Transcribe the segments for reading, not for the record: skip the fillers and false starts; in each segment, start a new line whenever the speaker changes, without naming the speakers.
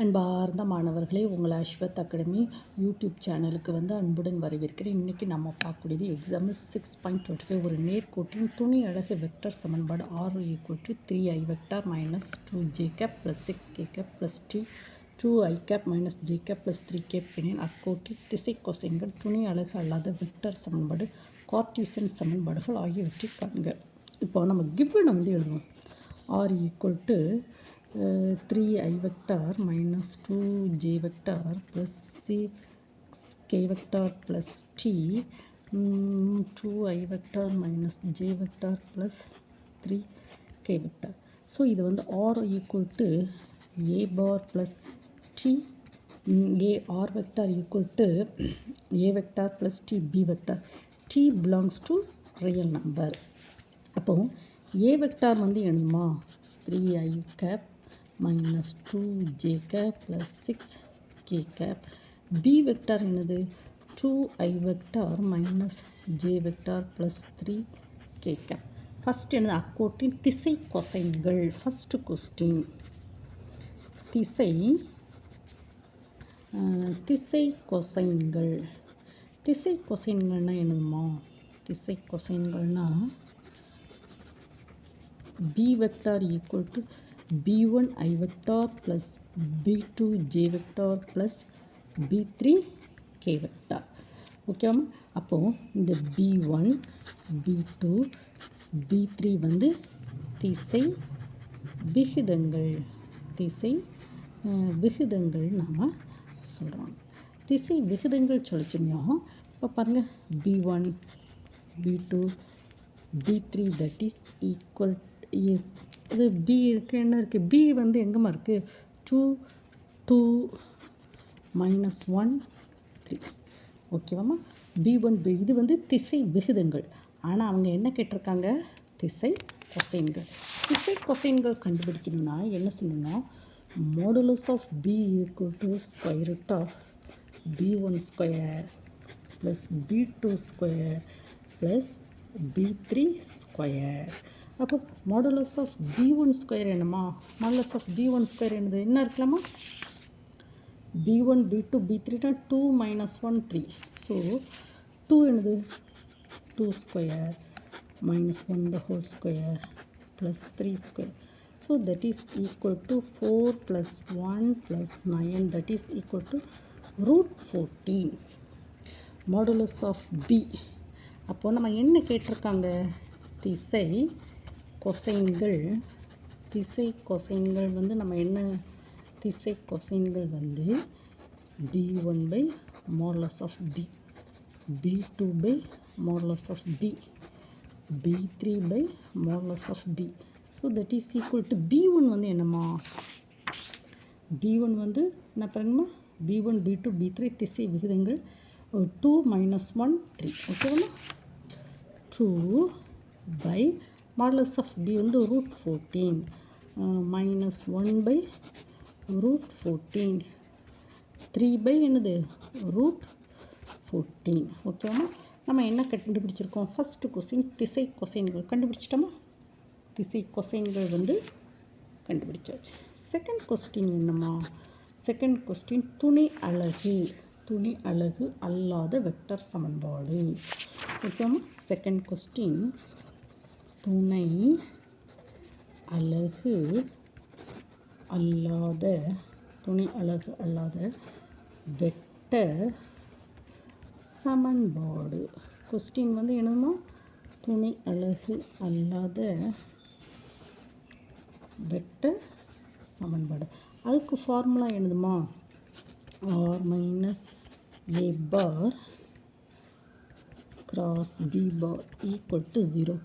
அன்பார்ந்த மாணவர்களே, உங்கள் அஸ்வத் அகாடமி யூடியூப் சேனலுக்கு அன்புடன் வரவேற்கிறேன். இன்றைக்கி நம்ம பார்க்கக்கூடியது எக்ஸாம்பிள் 6.25 ஒரு நேர்கோட்டின் துணை அலகு வெக்டர் சமன்பாடு r = 3i vector minus 2j cap plus 6k cap plus 2i gap minus j cap plus 3k எனில் அக்கோட்டின் திசை கொசைன்கள் துணை அலகு அல்லாத வெக்டர் சமன்பாடு கார்ட்டீசியன் சமன்பாடுகள் ஆகியவற்றை காண்க. இப்போ நம்ம கிவனை எழுதுவோம். r = 3i vector minus 2j vector plus 6k vector plus t 2i vector minus j vector plus 3k vector. So இது r equal to a bar plus t a r vector equal to a vector plus t b vector. T belongs to real number. அப்போ a vector எழுதுமா 3i cap minus 2j cap plus 6k cap. B vector என்னது 2i vector minus j vector plus 3k cap. First என்னது அக்கோட்டின் திசை கொசைன்கள். First question திசை கொசைன்கள். திசை கொசைன்கள்னா என்னதுமா? திசை கொசைன்கள்னா b vector equal to b1 i vector plus b2 j vector plus b3 k vector. ஓகேவா? அப்போது இந்த b1 b2 b3 திசை விகிதங்கள். திசை விகிதங்கள் நாம் சொல்கிறோம். திசை விகிதங்கள் சொல்லிச்சோம். இப்போ பாருங்கள் b1 b2 b3 that is equal இது பி இருக்குது. என்ன இருக்குது? பி எங்கேம்மா இருக்குது? 2 2 -1 3. ஓகேவாம்மா? b1 b இது திசை விகிதங்கள். ஆனால் அவங்க என்ன கேட்டிருக்காங்க? திசை கொசைன்கள். திசை கொசைன்கள் கண்டுபிடிக்கணும்னா என்ன செய்யணும்னா modulus of b = square root of b1 square plus b2 square plus b3 square. அப்போ மாடுலஸ் ஆஃப் b1 ஸ்கொயர் என்னம்மா? மாடுலஸ் ஆஃப் b1 ஸ்கொயர் என்னது? என்ன இருக்கலாமா? b1 b2 b3 2 -1 3. ஸோ 2 என்னது? 2 square -1 the whole square plus 3 square. So that is equal to 4 plus 1 plus 9 that is equal to √14. Modulus of b. அப்போது நம்ம என்ன கேட்டிருக்காங்க? திசை கொசைன்கள். திசை கொசைன்கள் நம்ம என்ன? திசை கொசைன்கள் b1 by modulus of b, b2 by modulus of b, b3 by modulus of b. So that is equal to b1 என்னம்மா? b1 என்ன பாருங்கம்மா? b1 b2 b3 திசை விகிதங்கள் 2 -1 3. ஓகேவா? 2 by modulus of b √14 -1 by √14 3 by என்னது? √14. ஓகேவா? நம்ம என்ன கண்டுபிடிச்சிருக்கோம்? ஃபஸ்ட்டு கொஸ்டின் திசை கொசைன்கள் கண்டுபிடிச்சிட்டோமா? திசை கொசைன்கள் கண்டுபிடிச்சாச்சு. செகண்ட் கொஸ்டின் என்னம்மா? செகண்ட் கொஸ்டின் துணை அலகு. துணை அலகு அல்லாத வெக்டர் சமன்பாடு. ஓகேவா? செகண்ட் கொஸ்டின் துணை அலகு அல்லாத வெக்டர் சமன்பாடு. கொஸ்டின் என்னதுமா? துணை அலகு அல்லாத வெக்டர் சமன்பாடு. அதுக்கு ஃபார்முலா என்னதுமா? r minus a bar cross b bar equal to 0.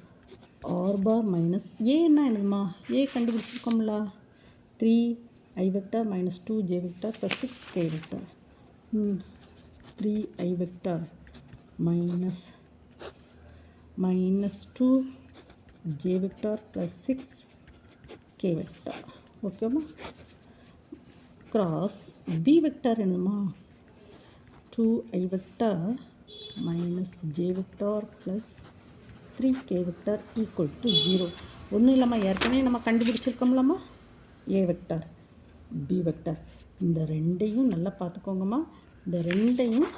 r bar minus a என்னதுமா? a கண்டுபிடிச்சிருக்கோம்ல. 3i vector minus 2j vector plus 6k vector. 3i vector minus 2j vector plus 6k vector. ஓகேம்மா? cross b vector என்னதுமா? 2i vector minus j vector plus 3k vector equal to 0. ஒன்றும் இல்லாமல் ஏற்கனவே நம்ம கண்டுபிடிச்சிருக்கோம்லாமா? a vector B vector. இந்த ரெண்டையும் நல்லா பார்த்துக்கோங்கம்மா. இந்த ரெண்டையும்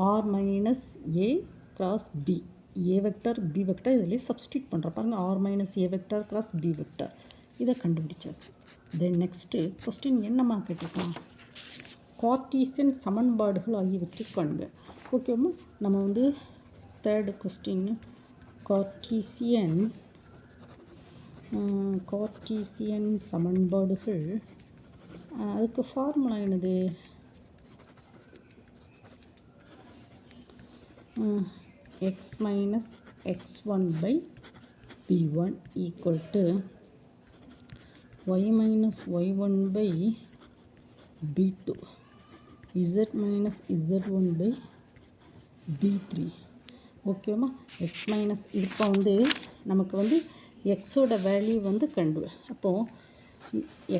R minus A cross B, A vector B vector இதிலே சப்ஸ்டியூட் பண்ணுற பாருங்கள். R minus A vector cross B vector இதை கண்டுபிடிச்சாச்சு. தென் நெக்ஸ்ட்டு கொஸ்டின் என்னம்மா கேட்டிருக்கான், கார்ட்டீசியன் சமன்பாடுகள் ஆகியவற்றை காண்க. ஓகேம்மா, நம்ம வந்து தேர்டு கொஸ்டின் கார்ட்டீசியன் சமன்பாடுகள், அதுக்கு ஃபார்முலா என்னது, X minus x1 by b1 equal to y minus y1 by b2 z minus z1 by b3. ஓகேம்மா, எக்ஸ் மைனஸ் இப்போ வந்து நமக்கு வந்து எக்ஸோட வேல்யூ வந்து அப்போது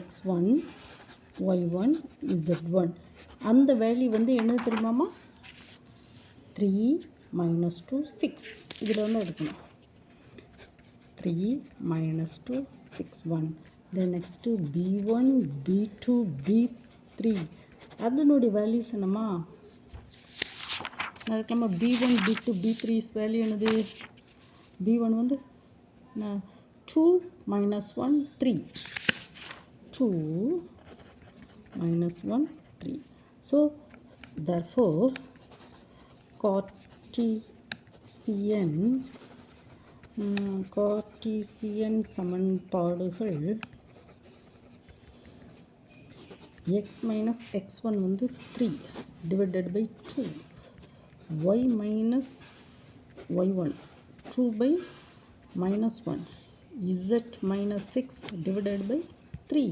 x1 y1 z1 அந்த வேல்யூ வந்து என்னது தெரியுமாம்மா, 3 minus 2 6 இதில் வந்து எடுக்கணும். 3 minus 2 6 1. then next b1 b2 b3 அதனுடைய வேல்யூஸ் என்னம்மா, அதுக்கு b1 b2 b3 வேல்யூ என்னது, b1 வந்து 2 minus 1 3, 2 minus 1 3. so therefore cartesian சமன்பாடுகள் எக்ஸ் மைனஸ் x1 வந்து 3 divided by 2, y minus y1 2 by minus 1, z minus 6 divided by 3.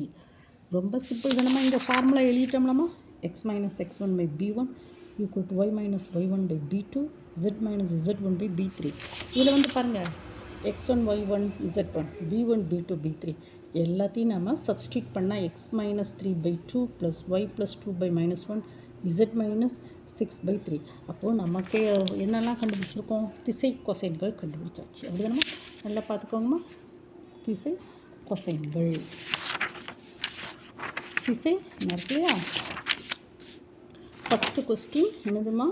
ரொம்ப simple தானம்மா. இந்த ஃபார்முலா எழுதிட்டோம்லாமா, x minus x1 by b1 equal to y minus y1 by b2 z minus z1 by b3. இதில் வந்து பாருங்கள், x1 y1 z1 b1 b2 b3 எல்லாத்தையும் நம்ம substitute பண்ணால் x minus 3 by 2 plus y plus 2 by minus 1 z minus 6 by 3. அப்போது நமக்கு என்னெல்லாம் கண்டுபிடிச்சிருக்கோம், திசை கொசைன்கள் கண்டுபிடிச்சாச்சு. அப்படி தானம்மா, நல்லா பார்த்துக்கோங்கம்மா. திசை கொசைன்கள், திசை இல்லையா. ஃபஸ்ட்டு கொஸ்டின் என்னதுமா,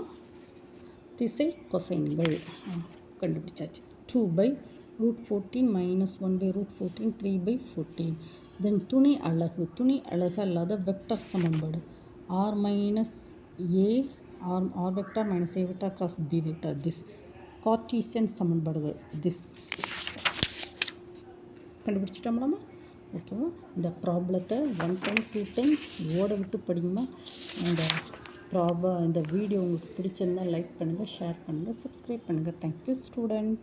திசை கொசைன்கள் கண்டுபிடிச்சாச்சு. 2 by root 14 minus 1 by root 14 3 by 14. தென் துணை அலகு அல்லாத வெக்டர் சமன்பாடு R minus A R vector minus A vector cross B vector, this Cartesian சமன்பாடுகள், திஸ் கண்டுபிடிச்சிட்டோம்லாமா. ஓகேவா, இந்த ப்ராப்ளத்தை 1 time 2 time ஓட விட்டு படிங்கம்மா. இந்த வீடியோ உங்களுக்கு பிடிச்சிருந்தால் லைக் பண்ணுங்கள், ஷேர் பண்ணுங்கள், சப்ஸ்கிரைப் பண்ணுங்கள். Thank you student.